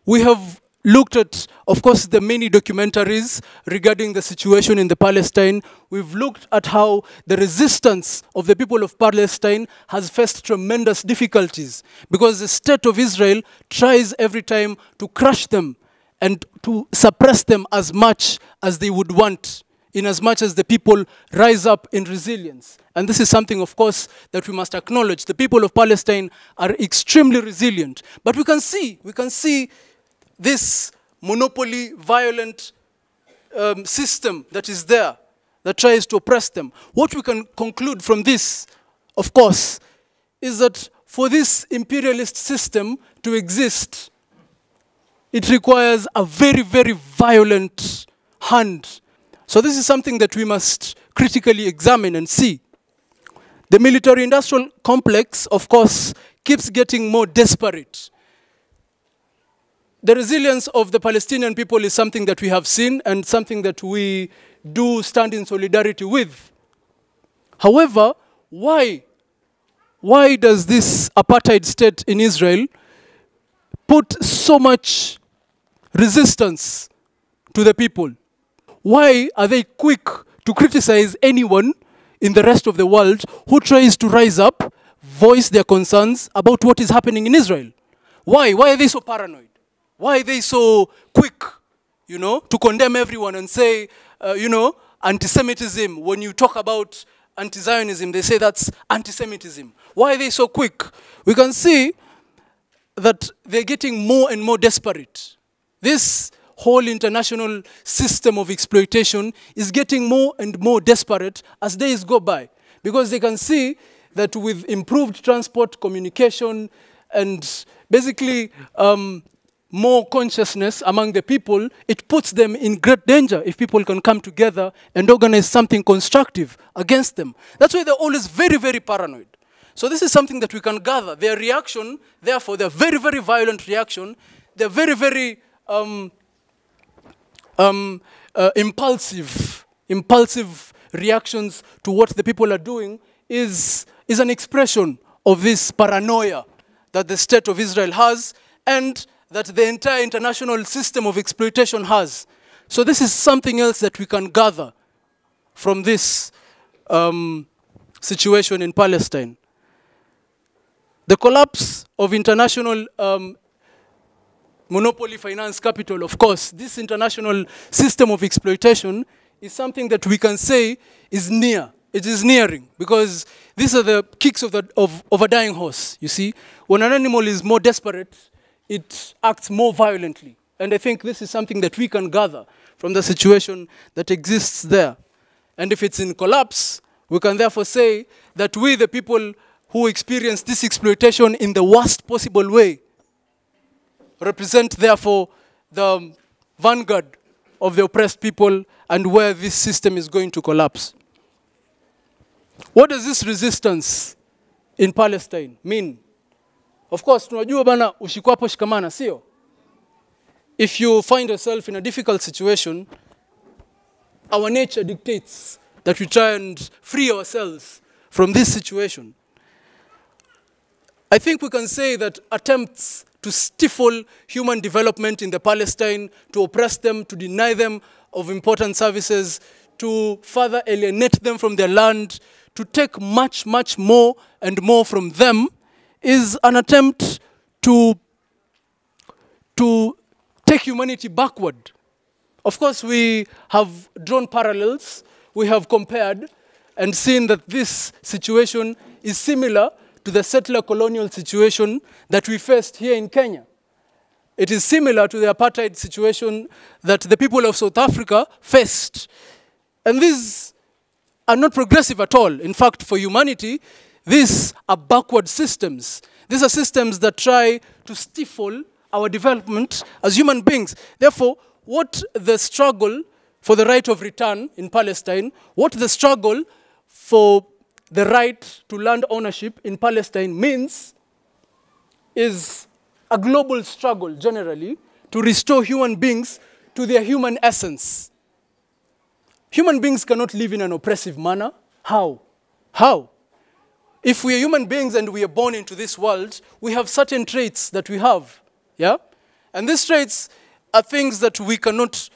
We have looked at, of course, the many documentaries regarding the situation in the Palestine. We've looked at how the resistance of the people of Palestine has faced tremendous difficulties because the state of Israel tries every time to crush them and to suppress them as much as they would want, in as much as the people rise up in resilience. And this is something, of course, that we must acknowledge. The people of Palestine are extremely resilient. But we can see this monopoly, violent system that is there, that tries to oppress them. What we can conclude from this, of course, is that for this imperialist system to exist, it requires a very, very violent hand. So this is something that we must critically examine and see. The military-industrial complex, of course, keeps getting more desperate. The resilience of the Palestinian people is something that we have seen and something that we do stand in solidarity with. However, why does this apartheid state in Israel put so much resistance to the people? Why are they quick to criticize anyone in the rest of the world who tries to rise up, voice their concerns about what is happening in Israel? Why? Why are they so paranoid? Why are they so quick, to condemn everyone and say, anti-Semitism? When you talk about anti-Zionism, they say that's anti-Semitism. Why are they so quick? We can see that they're getting more and more desperate. This whole international system of exploitation is getting more and more desperate as days go by, because they can see that with improved transport, communication, and basically more consciousness among the people, it puts them in great danger if people can come together and organize something constructive against them. That's why they're always very, very paranoid. So this is something that we can gather. Their reaction, therefore, their very, very violent reaction, their very, very impulsive reactions to what the people are doing is an expression of this paranoia that the state of Israel has and that the entire international system of exploitation has. So this is something else that we can gather from this situation in Palestine. The collapse of international monopoly finance capital, of course, this international system of exploitation is something that we can say is near. It is nearing, because these are the kicks of a dying horse, you see. When an animal is more desperate, it acts more violently. And I think this is something that we can gather from the situation that exists there. And if it's in collapse, we can therefore say that we, the people who experience this exploitation in the worst possible way, represent, therefore, the vanguard of the oppressed people and where this system is going to collapse. What does this resistance in Palestine mean? Of course, tunajua bana ushikwapo shikamana, sio? If you find yourself in a difficult situation, our nature dictates that we try and free ourselves from this situation. I think we can say that attempts to stifle human development in the Palestine, to oppress them, to deny them of important services, to further alienate them from their land, to take much, much more and more from them, is an attempt to take humanity backward. Of course, we have drawn parallels. We have compared and seen that this situation is similar to the settler colonial situation that we faced here in Kenya. It is similar to the apartheid situation that the people of South Africa faced. And these are not progressive at all. In fact, for humanity, these are backward systems. These are systems that try to stifle our development as human beings. Therefore, what the struggle for the right of return in Palestine, what the struggle for the right to land ownership in Palestine means is a global struggle, generally, to restore human beings to their human essence. Human beings cannot live in an oppressive manner. How? How? if we are human beings and we are born into this world, we have certain traits that we have, yeah? And these traits are things that we cannot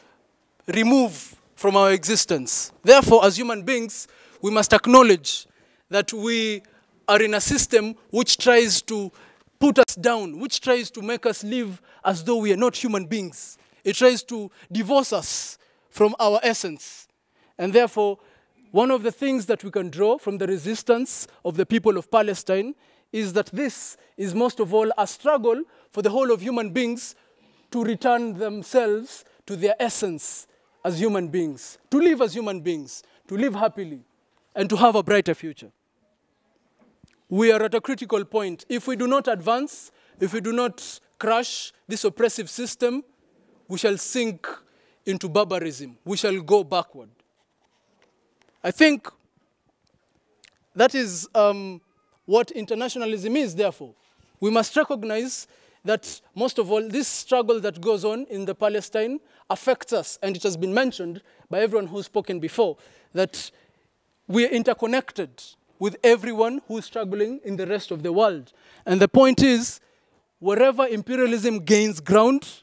remove from our existence. Therefore, as human beings, we must acknowledge that we are in a system which tries to put us down, which tries to make us live as though we are not human beings. It tries to divorce us from our essence. And therefore, one of the things that we can draw from the resistance of the people of Palestine is that this is most of all a struggle for the whole of human beings to return themselves to their essence as human beings, to live as human beings, to live happily, and to have a brighter future. We are at a critical point. If we do not advance, if we do not crush this oppressive system, we shall sink into barbarism. We shall go backward. I think that is what internationalism is, therefore. We must recognize that most of all, this struggle that goes on in the Palestine affects us, and it has been mentioned by everyone who's spoken before, that we are interconnected with everyone who is struggling in the rest of the world. And the point is, wherever imperialism gains ground,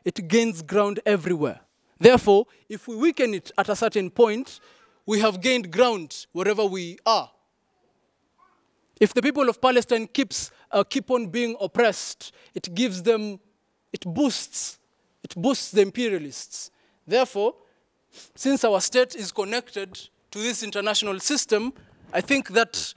it gains ground everywhere. Therefore, if we weaken it at a certain point, we have gained ground wherever we are. If the people of Palestine keep on being oppressed, it boosts the imperialists. Therefore, since our state is connected to this international system, I think that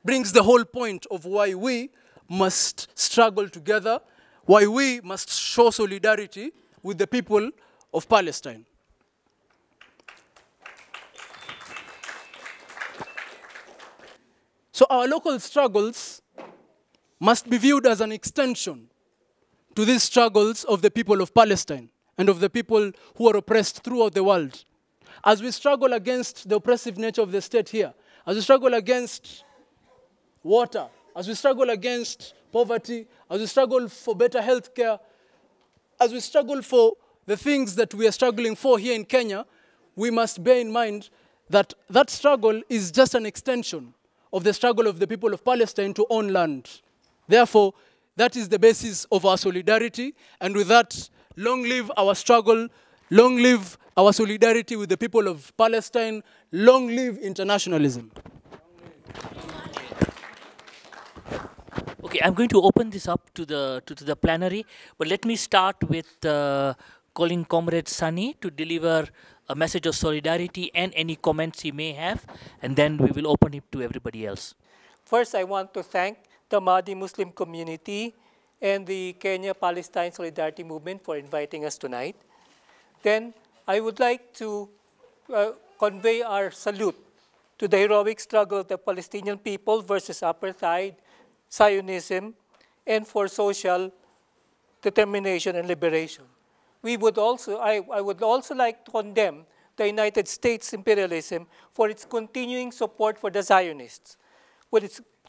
brings the whole point of why we must struggle together, why we must show solidarity with the people of Palestine. So our local struggles must be viewed as an extension to these struggles of the people of Palestine and of the people who are oppressed throughout the world. As we struggle against the oppressive nature of the state here, as we struggle against water, as we struggle against poverty, as we struggle for better health care, as we struggle for the things that we are struggling for here in Kenya, we must bear in mind that that struggle is just an extension of the struggle of the people of Palestine to own land. Therefore, that is the basis of our solidarity, and with that, long live our struggle, long live our solidarity with the people of Palestine, long live internationalism. Okay, I'm going to open this up to the plenary, but let me start with calling Comrade Sunny to deliver a message of solidarity and any comments he may have, and then we will open it to everybody else. First, I want to thank the Mahdi Muslim community and the Kenya-Palestine Solidarity Movement for inviting us tonight. Then, I would like to convey our salute to the heroic struggle of the Palestinian people versus apartheid, Zionism, and for social determination and liberation. I would also like to condemn the United States imperialism for its continuing support for the Zionists,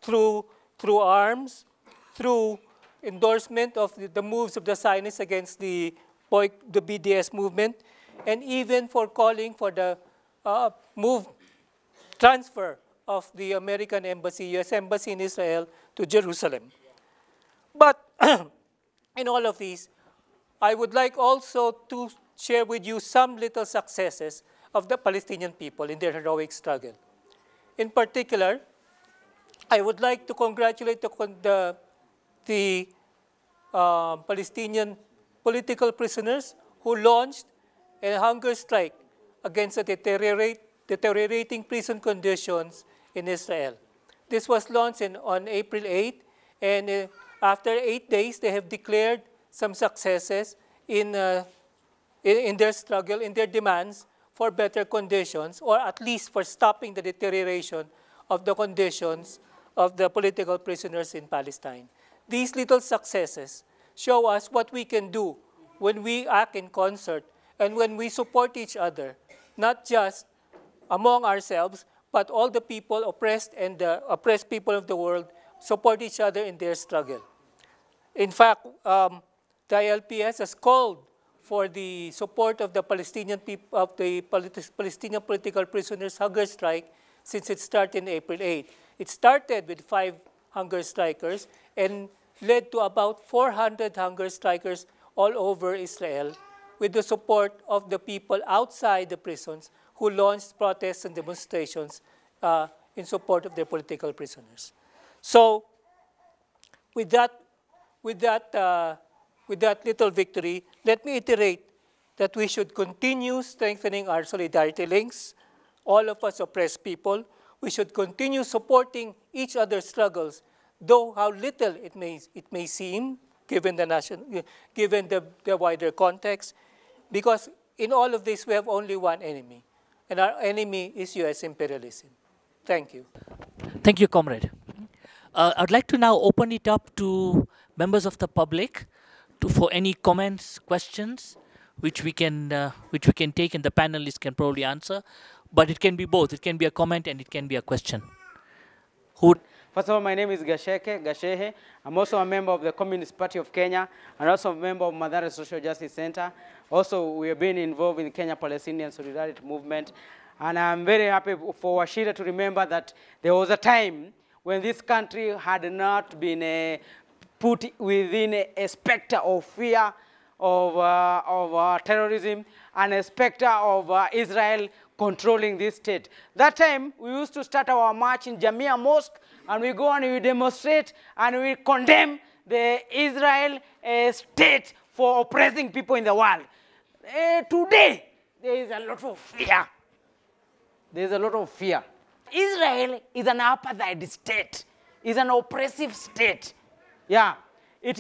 through arms, through endorsement of the moves of the Zionists against the BDS movement, and even for calling for the transfer of the American embassy, U.S. embassy in Israel to Jerusalem. But in all of these, I would like also to share with you some little successes of the Palestinian people in their heroic struggle. In particular, I would like to congratulate the Palestinian political prisoners who launched a hunger strike against the deteriorating prison conditions in Israel. This was launched on April 8, and after 8 days, they have declared some successes in their struggle, in their demands for better conditions, or at least for stopping the deterioration of the conditions of the political prisoners in Palestine. These little successes show us what we can do when we act in concert and when we support each other, not just among ourselves, but all the people oppressed and the oppressed people of the world support each other in their struggle. In fact, the ILPS has called for the support of the Palestinian Palestinian political prisoners hunger strike since it started in April 8. It started with 5 hunger strikers and led to about 400 hunger strikers all over Israel with the support of the people outside the prisons who launched protests and demonstrations in support of their political prisoners. So with that little victory, let me iterate that we should continue strengthening our solidarity links, all of us oppressed people. We should continue supporting each other's struggles, though how little it may seem, given the wider context, because in all of this we have only one enemy, and our enemy is U.S. imperialism. Thank you. Thank you, comrade. I'd like to now open it up to members of the public for any comments, questions, which we can take, and the panelists can probably answer. But it can be both. It can be a comment and it can be a question. First of all, my name is Gashehe. I'm also a member of the Communist Party of Kenya and also a member of Mathare Social Justice Center. Also, we have been involved in the Kenya-Palestinian Solidarity Movement. And I'm very happy for Washira to remember that there was a time when this country had not been put within a specter of fear of terrorism and a specter of Israel controlling this state. That time, we used to start our march in Jamia Mosque, and we go and we demonstrate and we condemn the Israel state for oppressing people in the world. Today, there is a lot of fear. There is a lot of fear. Israel is an apartheid state. It's an oppressive state. Yeah, it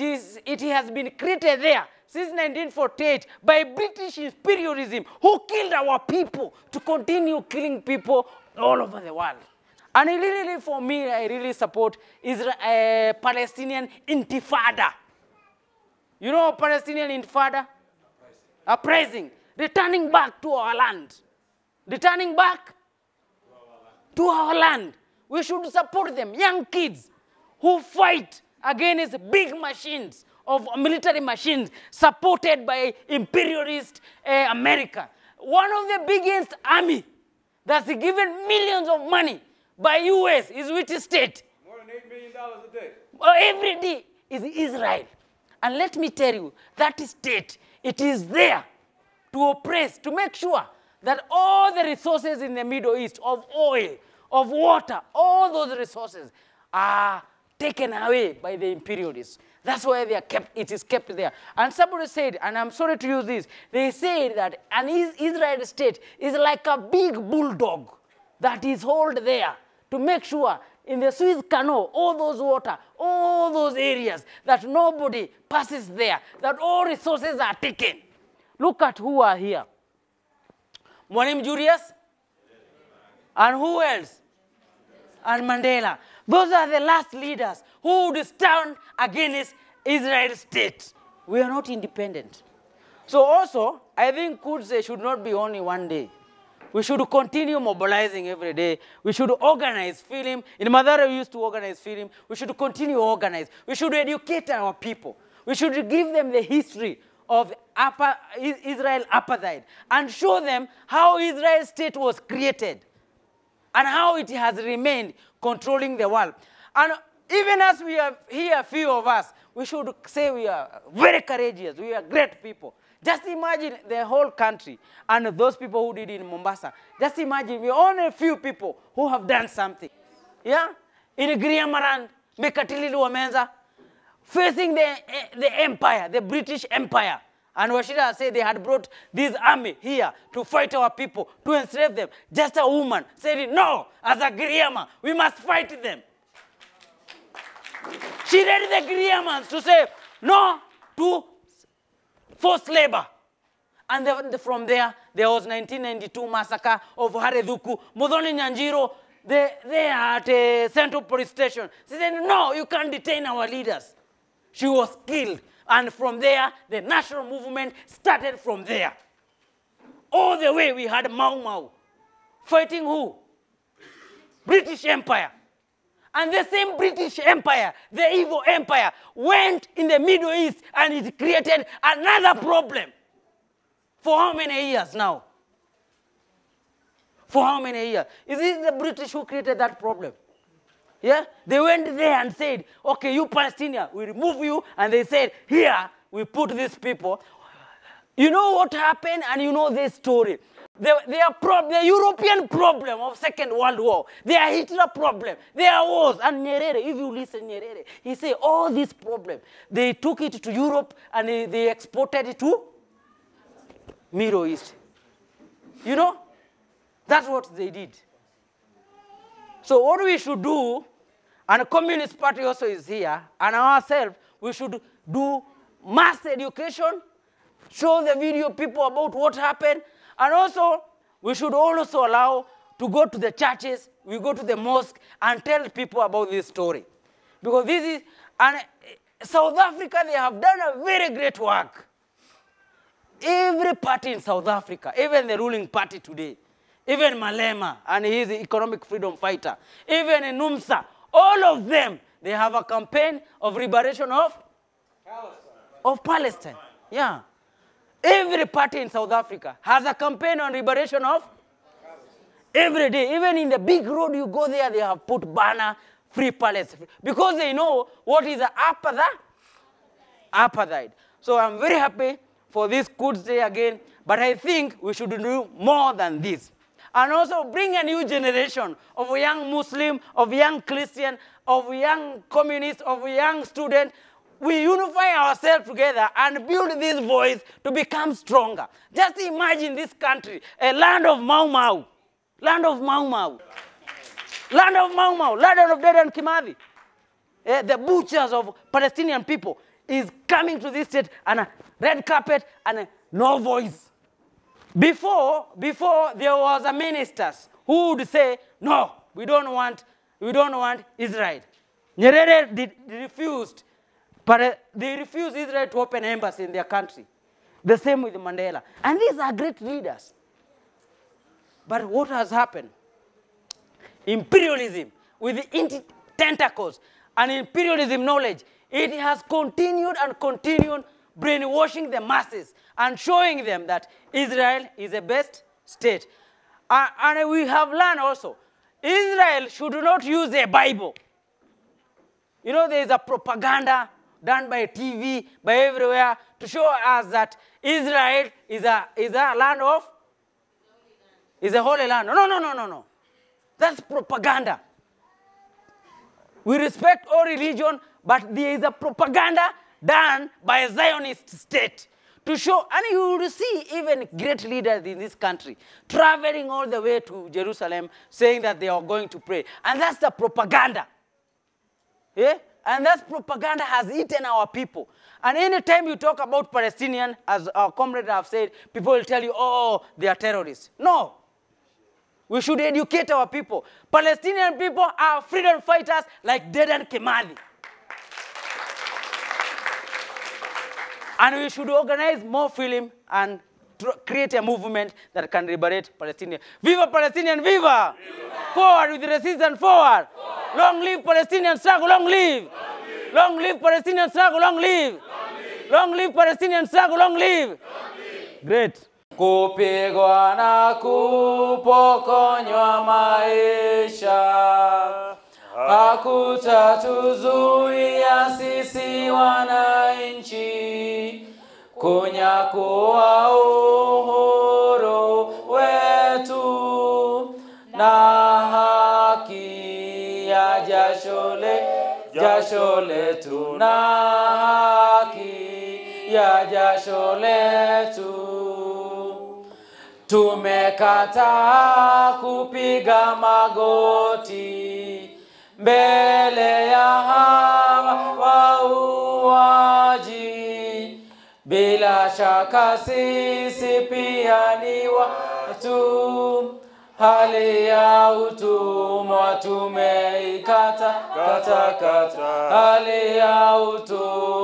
has been created there since 1948 by British imperialism, who killed our people to continue killing people all over the world. And really, for me, I really support Palestinian Intifada. You know Palestinian Intifada? Uprising. Returning back to our land. Returning back to our land. We should support them, young kids who fight against big machines, of military machines supported by imperialist America. One of the biggest army that's given millions of money by US is which state? More than $8 million a day. Every day is Israel. And let me tell you, that state, it is there to oppress, to make sure that all the resources in the Middle East of oil, of water, all those resources are taken away by the imperialists. That's why they are kept, it is kept there. And somebody said, and I'm sorry to use this, they said that an Israel state is like a big bulldog that is held there to make sure in the Suez Canal, all those water, all those areas, that nobody passes there, that all resources are taken. Look at who are here. Mwalimu Julius? And who else? And Mandela. Those are the last leaders who would stand against Israel state. We are not independent. So also, I think Quds Day should not be only one day. We should continue mobilizing every day. We should organize film. In Mathare, we used to organize film. We should continue organize. We should educate our people. We should give them the history of Israel apartheid and show them how Israel state was created and how it has remained controlling the world. And even as we are here, few of us, we should say we are very courageous, we are great people. Just imagine the whole country and those people who did it in Mombasa. Just imagine we are only a few people who have done something. Yeah? In Griamaran, Mekatili Wamenza, facing the empire, the British Empire. And Washira said they had brought this army here to fight our people, to enslave them. Just a woman said, no, as a Griama, we must fight them. She led the Griamans to say no to forced labor. And then from there was 1992 massacre of Hareduku. Modoni Nyanjiro, they at a Central Police Station. She said, no, you can't detain our leaders. She was killed. And from there, the national movement started from there. All the way we had Mau Mau. Fighting who? British Empire. And the same British Empire, the evil empire, went in the Middle East and it created another problem. For how many years now? For how many years? Is it the British who created that problem? Yeah, they went there and said, okay, you Palestinians, we remove you. And they said, here, we put these people. You know what happened, and you know this story. The European problem of Second World War, their Hitler problem, their wars, and Nyerere, if you listen Nyerere, he said all these problems, they took it to Europe and they exported it to Middle East. You know, that's what they did. So what we should do, and the Communist Party also is here, and ourselves, we should do mass education, show the video people about what happened, and also we should also allow to go to the churches, we go to the mosque, and tell people about this story. Because this is, and South Africa, they have done a very great work. Every party in South Africa, even the ruling party today, even Malema, and he is the economic freedom fighter, even in NUMSA, all of them, they have a campaign of liberation of Palestine. Yeah. Every party in South Africa has a campaign on liberation of every day. Even in the big road you go there, they have put banner, free Palestine. Because they know what is the apartheid. So I'm very happy for this Quds Day again, but I think we should do more than this. And also bring a new generation of young Muslim, of young Christian, of young communists, of young students. We unify ourselves together and build this voice to become stronger. Just imagine this country, a land of Mau Mau, land of Mau Mau, land of Mau Mau, land of Dedan and Kimathi. The butchers of Palestinian people is coming to this state and a red carpet and no voice. Before there was a ministers who would say, no, we don't want Israel. Nyerere refused. But they refused Israel to open embassy in their country. The same with Mandela. And these are great leaders. But what has happened? Imperialism, with the tentacles and imperialism knowledge, it has continued and continued brainwashing the masses and showing them that Israel is the best state. And we have learned also, Israel should not use the Bible. You know, there is a propaganda done by TV, by everywhere, to show us that Israel is a land of, is a holy land. No. That's propaganda. We respect all religion, but there is a propaganda done by a Zionist state to show, and you will see even great leaders in this country traveling all the way to Jerusalem saying that they are going to pray. And that's the propaganda. Yeah? And that propaganda has eaten our people. And anytime you talk about Palestinian, as our comrades have said, people will tell you, oh, they are terrorists. No. We should educate our people. Palestinian people are freedom fighters like Dedan Kimathi. And we should organize more film and create a movement that can liberate Palestinians. Viva Palestinian, viva! Forward with the resistance, forward! Long live Palestinian struggle, long live! Long live Palestinian struggle, long live! Long live Palestinian struggle, long live! Great. Kupigwa na kupokonywa maisha hakutatuzuia sisi wananchi kunyakua uhuru wetu na haki ya jasho letu na haki ya jasho letu. Tumekataa kupiga magoti mbele ya hawa wauaji. Bila shaka sisi pia ni watu, hali ya utumwa tumeikata, hali ya utumwa.